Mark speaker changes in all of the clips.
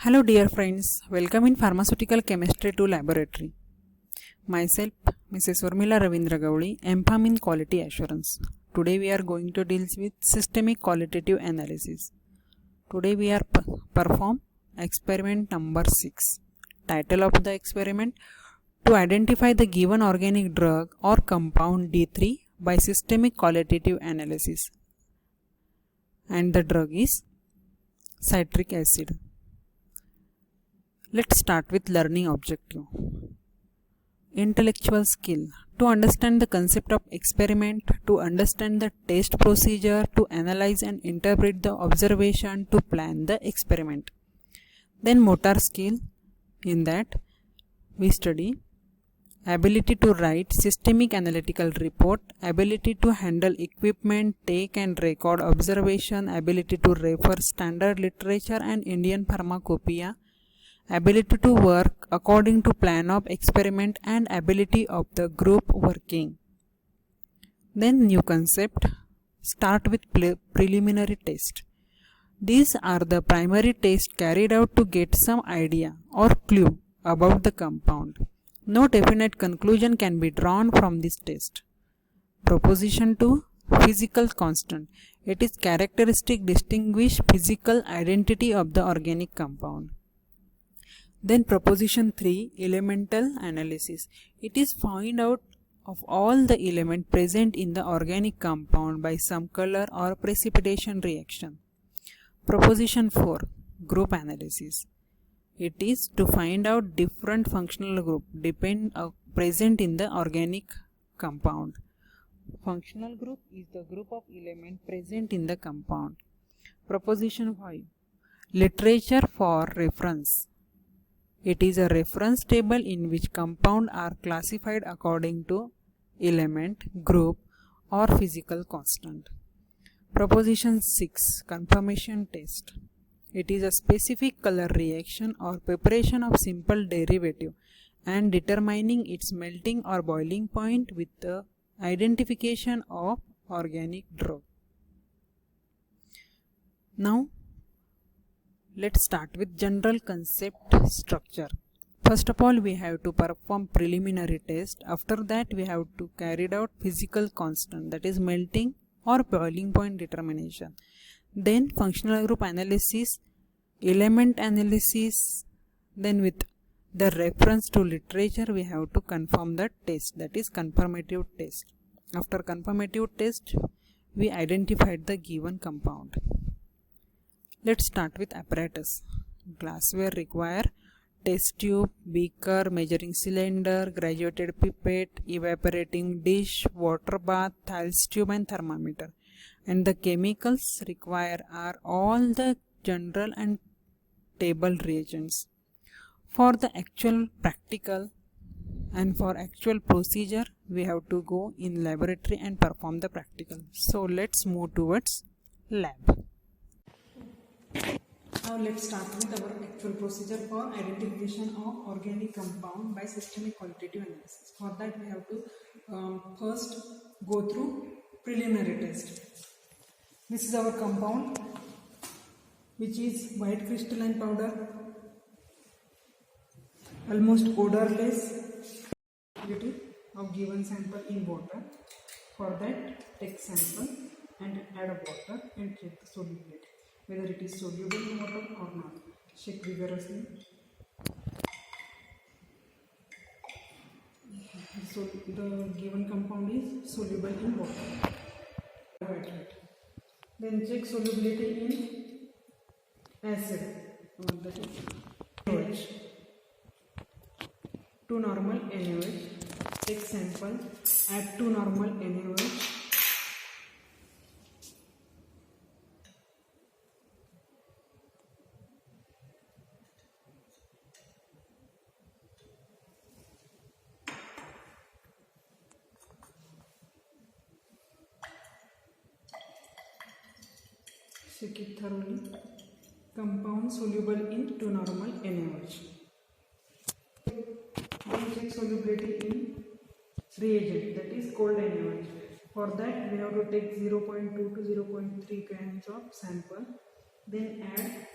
Speaker 1: Hello dear friends, welcome in Pharmaceutical Chemistry 2 Laboratory. Myself, Mrs. Urmila Ravindra Gauli, MPharm in Quality Assurance. Today we are going to deal with Systemic Qualitative Analysis. Today we are perform experiment number 6. Title of the experiment: to identify the given organic drug or compound D3 by systemic qualitative analysis. And the drug is citric acid. Let's start with learning objective. Intellectual skill: to understand the concept of experiment, to understand the test procedure, to analyze and interpret the observation, to plan the experiment. Then motor skill: in that we study ability to write systemic analytical report, ability to handle equipment, take and record observation, ability to refer standard literature and Indian pharmacopoeia, ability to work according to plan of experiment, and ability of the group working. Then new concept: start with preliminary test. These are the primary tests carried out to get some idea or clue about the compound. No definite conclusion can be drawn from this test. Proposition 2: physical constant. It is characteristic distinguish physical identity of the organic compound. Then proposition 3: elemental analysis. It is find out of all the elements present in the organic compound by some color or precipitation reaction. Proposition 4: group analysis. It is to find out different functional group present in the organic compound. Functional group is the group of elements present in the compound. Proposition 5: literature for reference. It is a reference table in which compounds are classified according to element, group, or physical constant. Proposition 6: confirmation test. It is a specific color reaction or preparation of simple derivative and determining its melting or boiling point with the identification of organic drug. Now let's start with general concept structure. First of all, we have to perform preliminary test. After that, we have to carry out physical constant, that is melting or boiling point determination. Then functional group analysis, element analysis. Then with the reference to literature, we have to confirm the test, that is confirmative test. After confirmative test, we identified the given compound. Let's start with apparatus. Glassware require test tube, beaker, measuring cylinder, graduated pipette, evaporating dish, water bath, Thales tube and thermometer. And the chemicals require are all the general and table reagents. For the actual practical and for actual procedure, we have to go in laboratory and perform the practical. So let's move towards lab. Now let's start with our actual procedure for identification of organic compound by systemic qualitative analysis. For that we have to first go through preliminary test. This is our compound, which is white crystalline powder, almost odorless. Of given sample in water. For that, take sample and add water and check the solubility, whether it is soluble in water or not. Check vigorously. So the given compound is soluble in water. Then check solubility in acid. That is NaOH. To normal NaOH. Take sample, add to normal NaOH. Check it thoroughly. Compound soluble in to normal NaOH. Then check solubility in reagent, that is cold NaOH. For that we have to take 0.2 to 0.3 grams of sample. Then add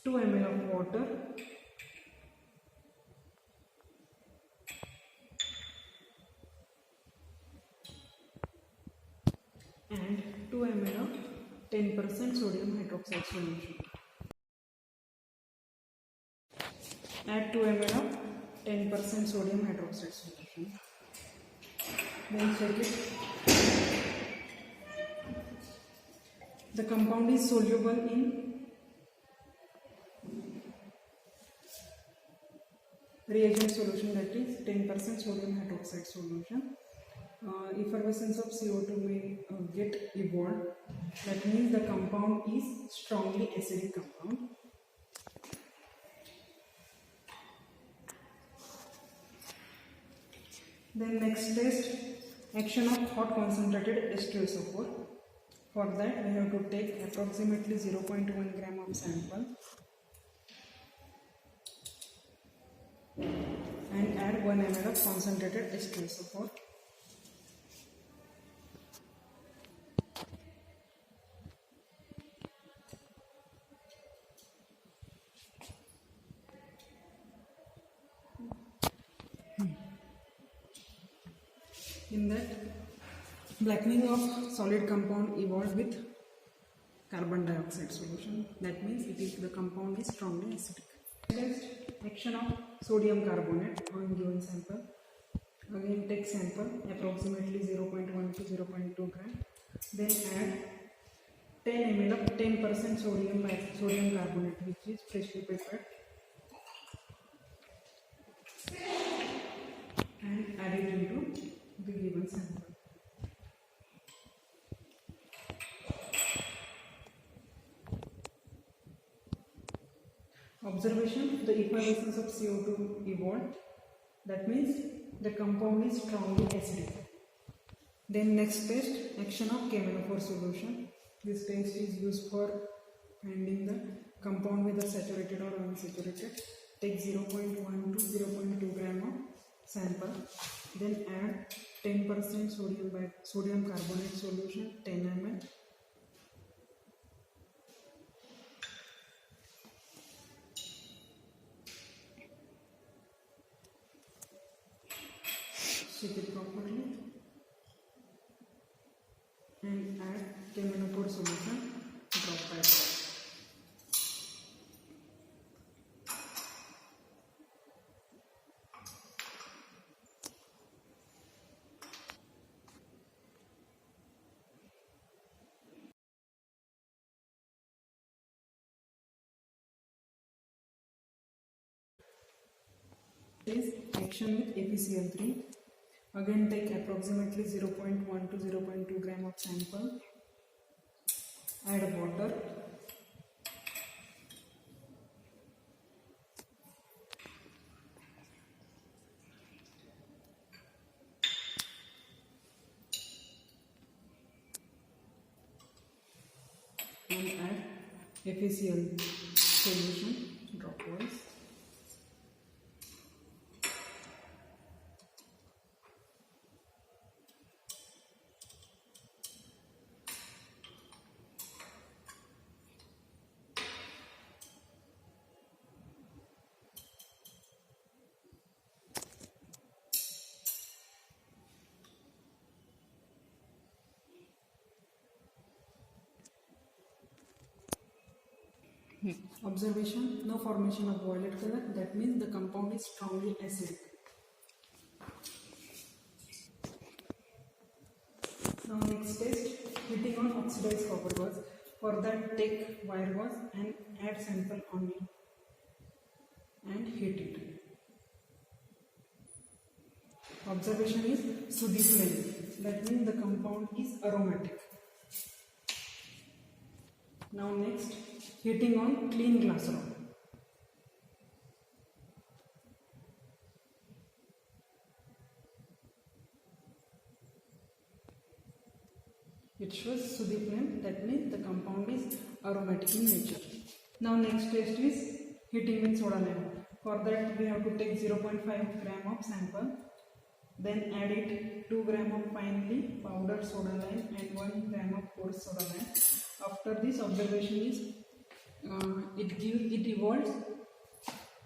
Speaker 1: 2 ml of water and 2 ml of 10% sodium hydroxide solution. Add 2 ml of 10% sodium hydroxide solution. Then check it. The compound is soluble in reagent solution, that is 10% sodium hydroxide solution. Effervescence of CO2 may get evolved. That means the compound is strongly acidic compound. Then next test, action of hot concentrated H2SO4. For that we have to take approximately 0.1 gram of sample and add 1 ml of concentrated H2SO4. In that, blackening of solid compound evolved with carbon dioxide solution. That means the compound is strongly acidic. Next, action of sodium carbonate on given sample. Again take sample approximately 0.1 to 0.2 gram. Then add 10 ml of 10% sodium carbonate, which is freshly prepared, and add it into the given sample. Observation: the effervescence of CO2 evolved. That means the compound is strongly acidic. Then next test, action of KMnO4 solution. This test is used for finding the compound with a saturated or unsaturated. Take 0.1 to 0.2 gram of sample. Then add 10% sodium carbonate solution, 10 ml. Shake it properly and add KMnO4 solution drop by drop. Is action with APCl3. Again take approximately 0.1 to 0.2 gram of sample, add water, and add APCl solution dropwise. Observation: no formation of violet color. That means the compound is strongly acidic. Now next test, heating on oxidized copper gauze. For that take wire gauze and add sample only and heat it. Observation is Sodhi flame. That means the compound is aromatic. Now next, heating on clean glass rod. It shows Sodhi flame. That means the compound is aromatic in nature. Now next test is heating with soda lime. For that we have to take 0.5 gram of sample, then add it 2 gram of finely powdered soda lime and 1 gram of coarse soda lime. After this, observation is it evolves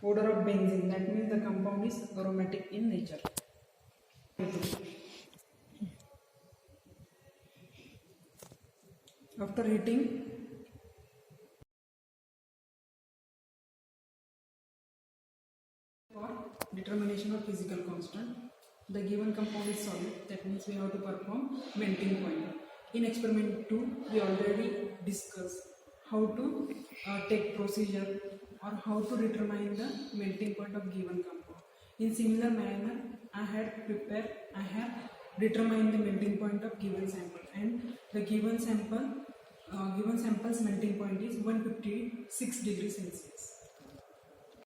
Speaker 1: odor of benzene, that means the compound is aromatic in nature. After heating, for determination of physical constant, the given compound is solid, that means we have to perform melting point. In experiment 2, we already discussed how to take procedure or how to determine the melting point of given compound. In similar manner, I have determined the melting point of given sample, and the given sample's melting point is 156 degrees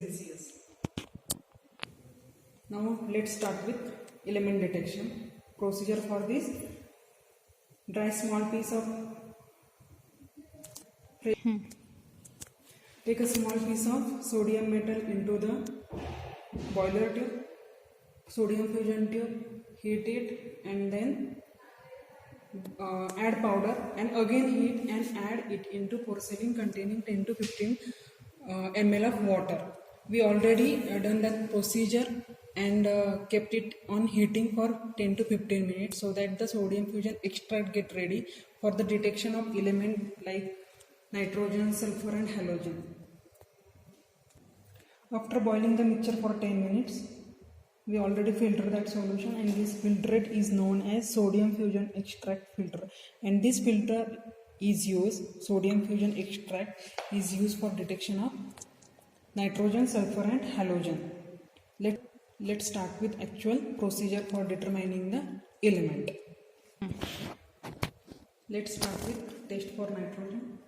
Speaker 1: Celsius. Now let's start with element detection. Procedure for this: dry small piece of take a small piece of sodium metal into the boiler tube, sodium fusion tube, heat it, and then add powder, and again heat and add it into porcelain containing 10 to 15 ml of water. We already done that procedure and kept it on heating for 10 to 15 minutes so that the sodium fusion extract get ready for the detection of element like nitrogen, sulfur and halogen. After boiling the mixture for 10 minutes, we already filter that solution, and this filtrate is known as sodium fusion extract filter, and this filter is used, sodium fusion extract is used for detection of nitrogen, sulfur and halogen. Let's start with actual procedure for determining the element. Let's start with test for nitrogen.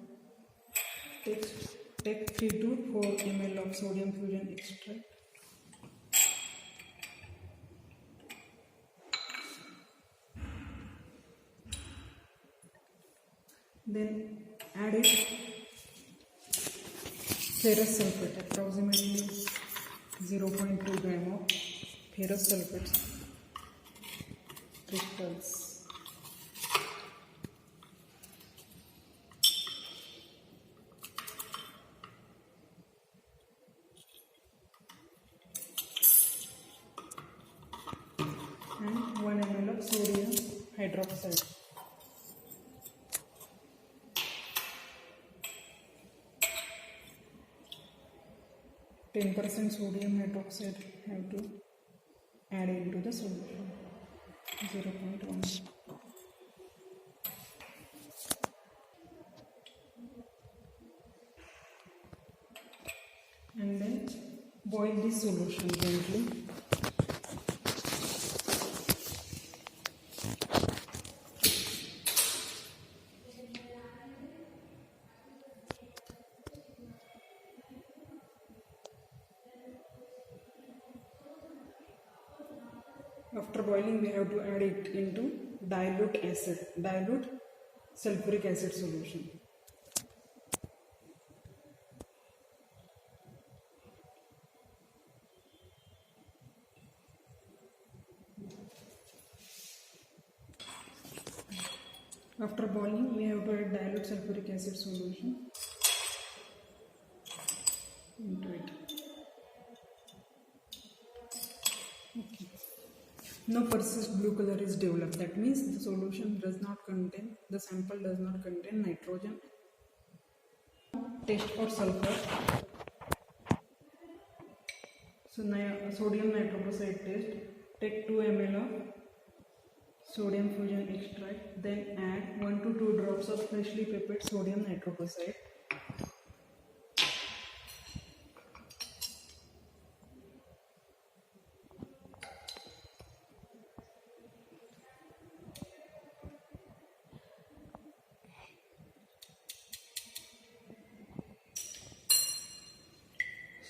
Speaker 1: Take 3 to 4 ml of sodium fusion extract. Then add it ferrous sulfate, approximately 0.2 gram of ferrous sulfate crystals. And 1 ml of sodium hydroxide. %, sodium hydroxide have to add into the solution. 0.1. And then boil this solution gently. After boiling, we have to add it into dilute sulfuric acid solution. After boiling, we have to add dilute sulfuric acid solution into it. Okay. No persist blue color is developed. That means the solution does not contain, the sample does not contain nitrogen. Test for sulfur. So sodium nitroproside test. Take 2 ml of sodium fusion extract, then add 1 to 2 drops of freshly peppered sodium nitroproside.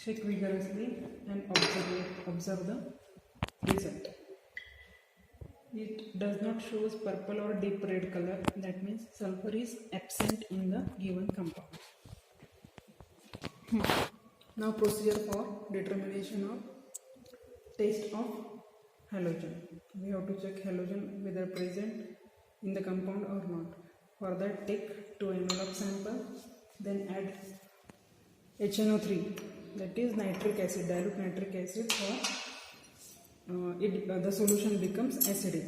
Speaker 1: Shake vigorously and observe the result. It does not show purple or deep red color. That means sulfur is absent in the given compound. Now procedure for determination of taste of halogen. We have to check halogen whether present in the compound or not. For that, take 2 ml of sample, then add HNO3, that is nitric acid, dilute nitric acid, or the solution becomes acidic.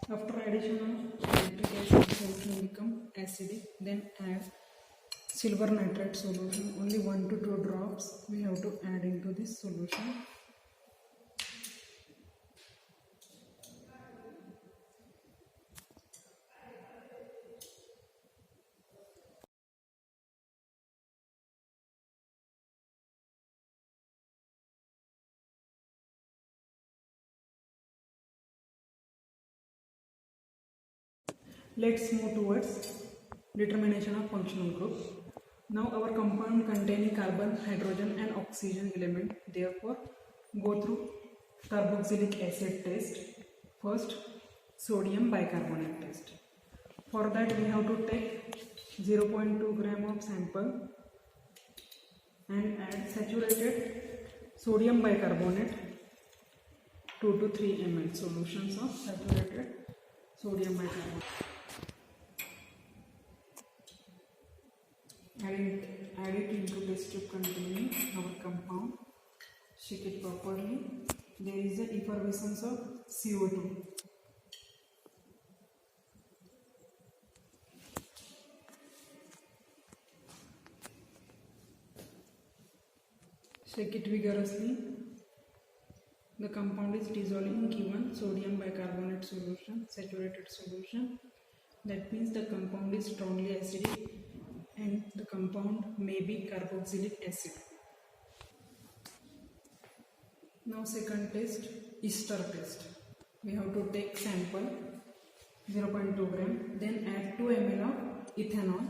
Speaker 1: After addition of nitric acid, solution become acidic. Then add silver nitrate solution. Only 1 to 2 drops we have to add into this solution. Let's move towards determination of functional group. Now our compound containing carbon, hydrogen and oxygen element, therefore go through carboxylic acid test. First, sodium bicarbonate test. For that we have to take 0.2 gram of sample and add saturated sodium bicarbonate 2 to 3 ml solutions of saturated sodium bicarbonate. Add it into test tube containing our compound. Shake it properly. There is an effervescence of CO2. Shake it vigorously. The compound is dissolving given sodium bicarbonate solution, saturated solution. That means the compound is strongly acidic and the compound may be carboxylic acid. Now second test, ester test. We have to take sample 0.2 gram, then add 2 ml of ethanol.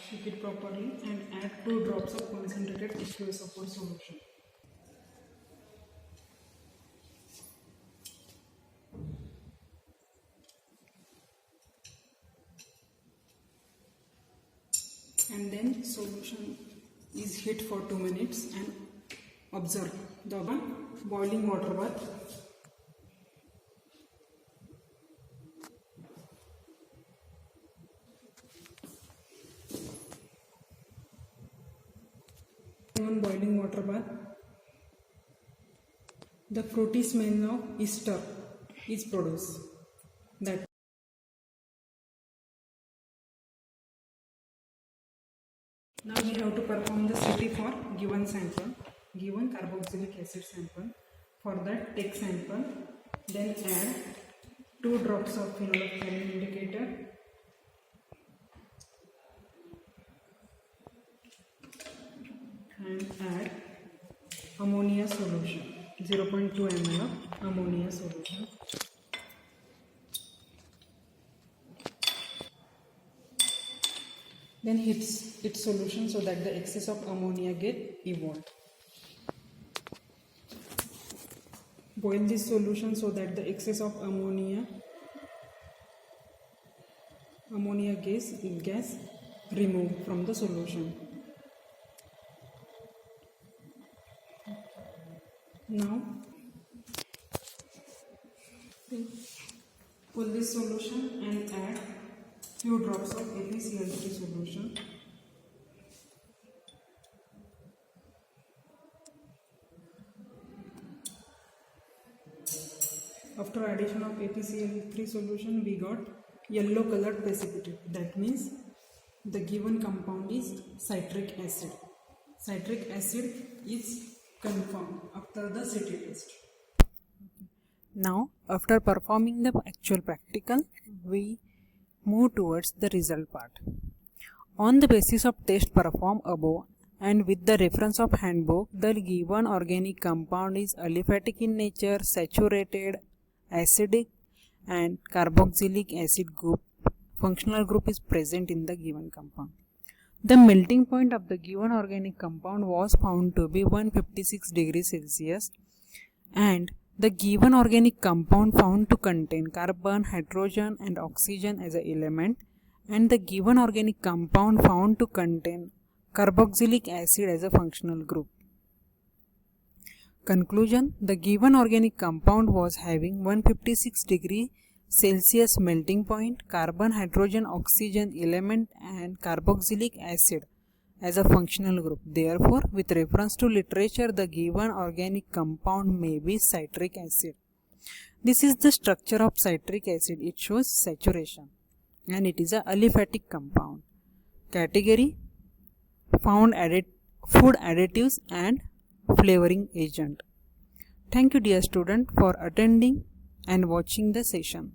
Speaker 1: Shake it properly and add 2 drops of concentrated H2SO4 solution. And then solution is heat for 2 minutes and observe the boiling water bath. On boiling water bath, the fruity smell of ester is produced. That now we have to perform the CT for given sample, given carboxylic acid sample. For that, take sample, then add 2 drops of phenolphthalein indicator. And add ammonia solution, 0.2 ml of ammonia solution. Then heat its solution so that the excess of ammonia get evolved. Boil this solution so that the excess of ammonia gas removed from the solution. Now pull this solution and add few drops of ApCl3 solution. After addition of ApCl3 solution, we got yellow colored precipitate. That means the given compound is citric acid. Citric acid is confirmed after the CT test. Now, after performing the actual practical, we move towards the result part. On the basis of test performed above and with the reference of handbook, the given organic compound is aliphatic in nature, saturated, acidic and carboxylic acid group functional group is present in the given compound. The melting point of the given organic compound was found to be 156 degrees Celsius, and the given organic compound found to contain carbon, hydrogen and oxygen as an element, and the given organic compound found to contain carboxylic acid as a functional group. Conclusion: the given organic compound was having 156 degree Celsius melting point, carbon, hydrogen, oxygen element and carboxylic acid as a functional group. Therefore, with reference to literature, the given organic compound may be citric acid. This is the structure of citric acid. It shows saturation and it is a aliphatic compound. Category: found food additives and flavoring agent. Thank you dear student for attending and watching the session.